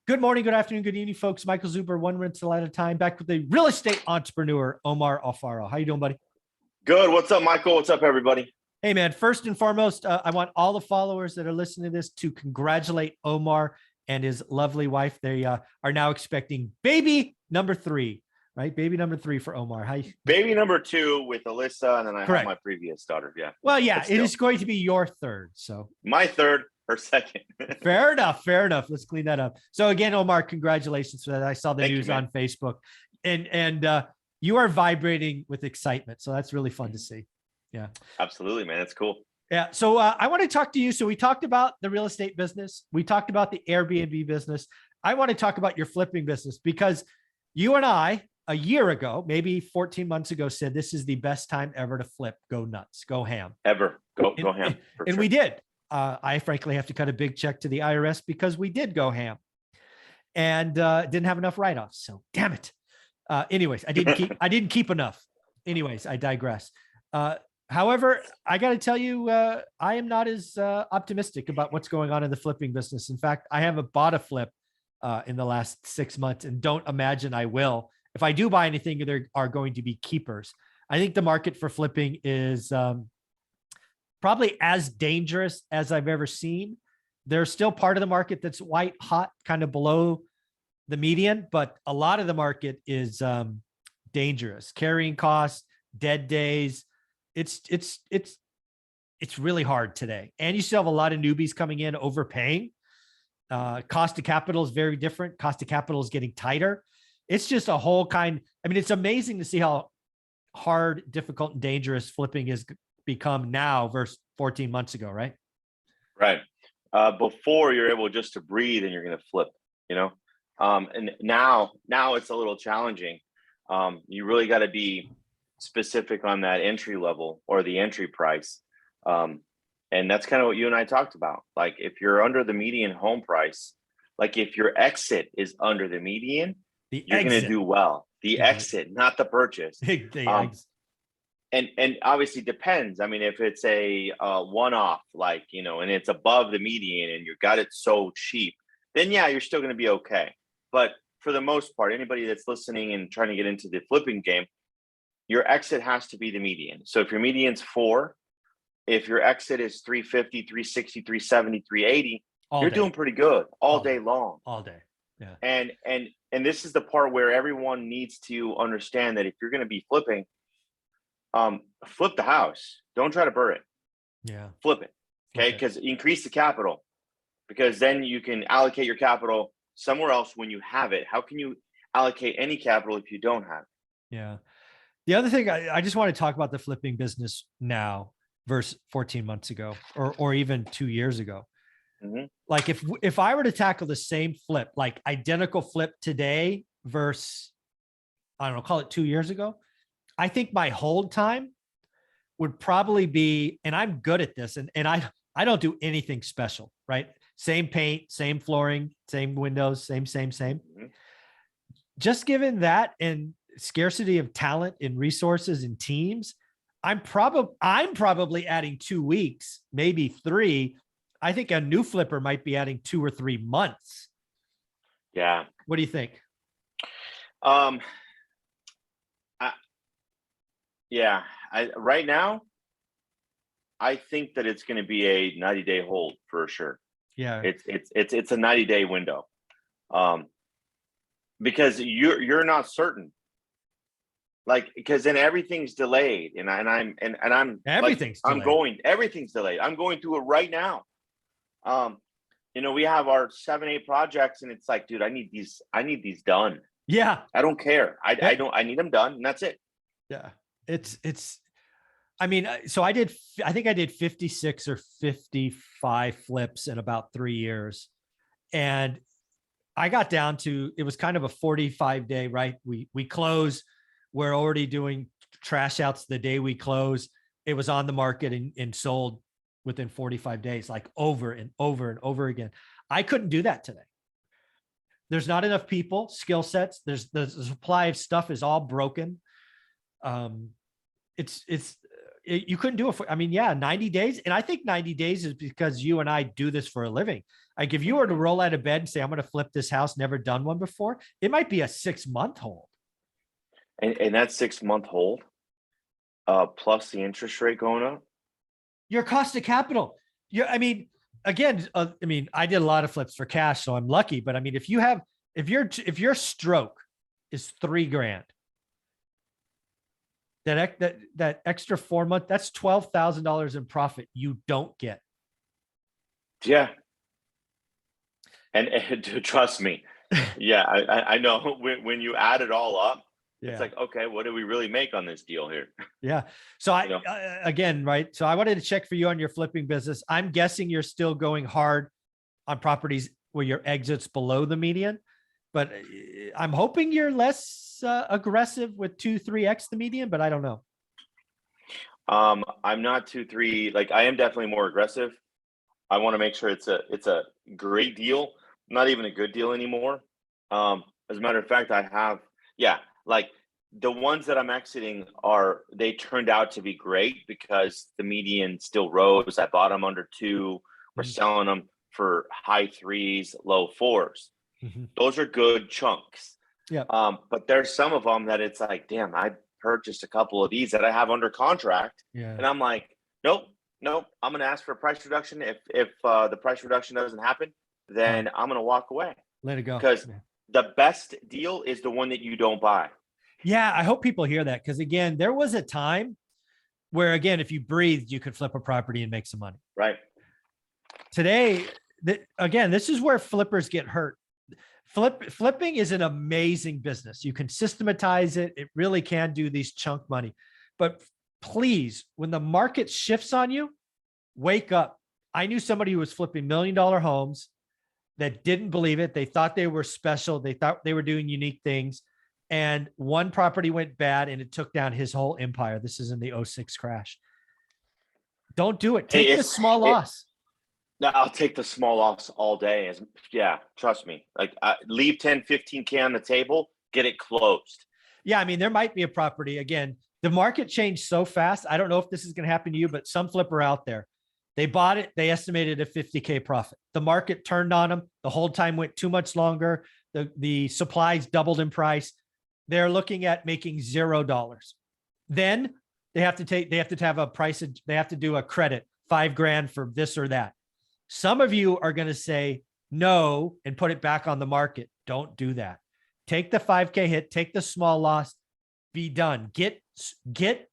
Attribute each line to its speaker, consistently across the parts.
Speaker 1: Good morning, good afternoon, good evening, folks. Michael Zuber, one rental at a time, back with the real estate entrepreneur, Omar Alfaro. How you doing, buddy?
Speaker 2: Good. What's up, Michael? What's up, everybody?
Speaker 1: Hey, man. First and foremost, I want all the followers that are listening to this to congratulate Omar and his lovely wife. They are now expecting baby number 3, right? Baby number 3 for Omar.
Speaker 2: Baby number 2 with Alyssa, and then I
Speaker 1: Correct.
Speaker 2: have my previous daughter. Yeah.
Speaker 1: Well, yeah, it is going to be your third. So
Speaker 2: my third, her second.
Speaker 1: Fair enough. Fair enough. Let's clean that up. So again, Omar, congratulations for that. I saw the news on Facebook, and you are vibrating with excitement. So that's really fun to see. Yeah,
Speaker 2: absolutely, man. That's cool.
Speaker 1: Yeah. So I want to talk to you. So we talked about the real estate business. We talked about the Airbnb business. I want to talk about your flipping business because you and I, a year ago, maybe 14 months ago, said this is the best time ever to flip. Go nuts. Go ham.
Speaker 2: Ever. Go ham.
Speaker 1: And we did. I frankly have to cut a big check to the IRS because we did go ham and didn't have enough write-offs. So damn it. Anyways, I didn't keep enough. Anyways, I digress. However, I got to tell you, I am not as optimistic about what's going on in the flipping business. In fact, I haven't bought a flip in the last 6 months and don't imagine I will. If I do buy anything, there are going to be keepers. I think the market for flipping is probably as dangerous as I've ever seen. There's still part of the market that's white hot, kind of below the median, but a lot of the market is dangerous. Carrying costs, dead days. It's really hard today. And you still have a lot of newbies coming in overpaying. Cost of capital is very different. Cost of capital is getting tighter. It's just a whole it's amazing to see how hard, difficult, and dangerous flipping has become now versus 14 months ago, right?
Speaker 2: Right. Before you're able just to breathe and you're going to flip, and now it's a little challenging. You really got to be specific on that entry level or the entry price. And that's kind of what you and I talked about. Like if you're under the median home price, like if your exit is under the median, you're going to do well. The exit, not the purchase. And obviously depends. I mean, if it's a one-off, and it's above the median and you got it so cheap, then yeah, you're still going to be okay. But for the most part, anybody that's listening and trying to get into the flipping game, your exit has to be the median. So if your median's 4, if your exit is 350, 360, 370, 380, you're doing pretty good all day long.
Speaker 1: All day. Yeah.
Speaker 2: And this is the part where everyone needs to understand that if you're going to be flipping, flip the house. Don't try to burn it.
Speaker 1: Yeah.
Speaker 2: Flip it. Okay. Because increase the capital, because then you can allocate your capital somewhere else when you have it. How can you allocate any capital if you don't have it?
Speaker 1: Yeah. The other thing, I just want to talk about the flipping business now versus 14 months ago or even 2 years ago.
Speaker 2: Mm-hmm.
Speaker 1: Like if I were to tackle the same flip, like identical flip today versus, I don't know, call it 2 years ago, I think my hold time would probably be, and I'm good at this, and I don't do anything special, right? Same paint, same flooring, same windows, same.
Speaker 2: Mm-hmm.
Speaker 1: Just given that and scarcity of talent and resources and teams, I'm probably adding 2 weeks, maybe 3. I think a new flipper might be adding 2 or 3 months.
Speaker 2: Yeah.
Speaker 1: What do you think?
Speaker 2: Right now, I think that it's going to be a 90-day hold for sure.
Speaker 1: Yeah.
Speaker 2: It's a 90-day window. Because you're not certain. Because then everything's delayed and everything's delayed. I'm going through it right now. We have our 7-8 projects and it's like, dude, I need these done.
Speaker 1: Yeah.
Speaker 2: I don't care. I need them done and that's it.
Speaker 1: Yeah. So I think I did 56 or 55 flips in about 3 years. And I got down to, it was kind of a 45-day, right? We close. We're already doing trash outs the day we close. It was on the market and sold within 45 days, like over and over and over again. I couldn't do that today. There's not enough people, skill sets. The supply of stuff is all broken. It's you couldn't do it for, I mean, yeah, 90 days. And I think 90 days is because you and I do this for a living. Like if you were to roll out of bed and say, I'm going to flip this house, never done one before, it might be a 6-month hold.
Speaker 2: And that 6-month hold, plus the interest rate going up.
Speaker 1: Your cost of capital. I mean, again, I mean, I did a lot of flips for cash, so I'm lucky. But I mean, if your stroke is $3,000, that extra 4 month, that's $12,000 in profit you don't get.
Speaker 2: Yeah. And trust me, yeah, I know when you add it all up, it's like, okay, what do we really make on this deal here?
Speaker 1: Yeah. So again, right. So I wanted to check for you on your flipping business. I'm guessing you're still going hard on properties where your exit's below the median, but I'm hoping you're less aggressive with 2-3x the median, but I don't know.
Speaker 2: I'm not 2-3. Like I am definitely more aggressive. I want to make sure it's a great deal, not even a good deal anymore. As a matter of fact, like the ones that I'm exiting they turned out to be great because the median still rose. I bought them under 2. We're selling them for high 3s, low 4s. Those are good chunks.
Speaker 1: Yeah.
Speaker 2: But there's some of them that it's like, damn, I purchased a couple of these that I have under contract.
Speaker 1: Yeah.
Speaker 2: And I'm like, nope, I'm going to ask for a price reduction. If the price reduction doesn't happen, then I'm going to walk away.
Speaker 1: Let it go.
Speaker 2: Because the best deal is the one that you don't buy. Yeah,
Speaker 1: I hope people hear that. Because again, there was a time where, again, if you breathed, you could flip a property and make some money.
Speaker 2: Right.
Speaker 1: Today, again, this is where flippers get hurt. Flipping is an amazing business. You can systematize it. It really can do these chunk money. But please, when the market shifts on you, wake up. I knew somebody who was flipping $1 million homes that didn't believe it. They thought they were special. They thought they were doing unique things. And one property went bad and it took down his whole empire. This is in the 2006 crash. Don't do it. Take the small loss.
Speaker 2: No, I'll take the small loss all day. Yeah, trust me. Like leave 10, 15K on the table, get it closed.
Speaker 1: Yeah, I mean, there might be a property. Again, the market changed so fast. I don't know if this is going to happen to you, but some flipper out there, they bought it. They estimated a 50K profit. The market turned on them. The hold time went too much longer. The supplies doubled in price. They're looking at making $0. Then they have to have a price. They have to do a credit, $5,000 for this or that. Some of you are going to say no and put it back on the market. Don't do that. Take the 5K hit, take the small loss, be done. Get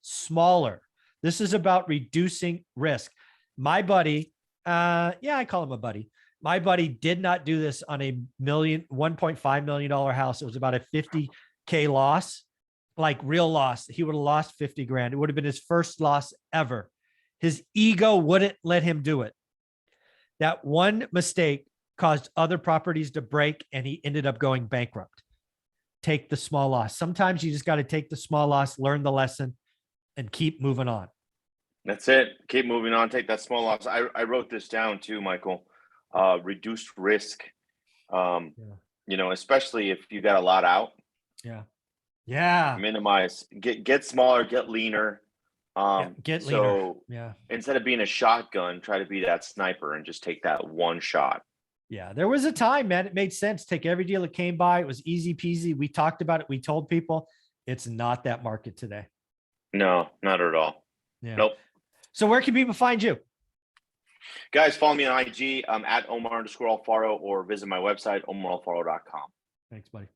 Speaker 1: smaller. This is about reducing risk. My buddy, I call him a buddy. My buddy did not do this on a $1.5 million house. It was about a 50K loss, like real loss. He would have lost 50 grand. It would have been his first loss ever. His ego wouldn't let him do it. That one mistake caused other properties to break and he ended up going bankrupt. Take the small loss. Sometimes you just got to take the small loss, learn the lesson, and keep moving on. That's it. Keep moving on. Take that small loss. I wrote this down too, Michael. Reduced risk. Especially if you got a lot out. Yeah. Minimize. Get smaller. Get leaner. Get leaner. Yeah. Instead of being a shotgun, try to be that sniper and just take that one shot. Yeah. There was a time, man, it made sense. Take every deal that came by. It was easy peasy. We talked about it. We told people it's not that market today. No, not at all. Yeah. Nope. So where can people find you? Guys, follow me on IG. I'm at Omar_Alfaro or visit my website, omaralfaro.com. Thanks, buddy.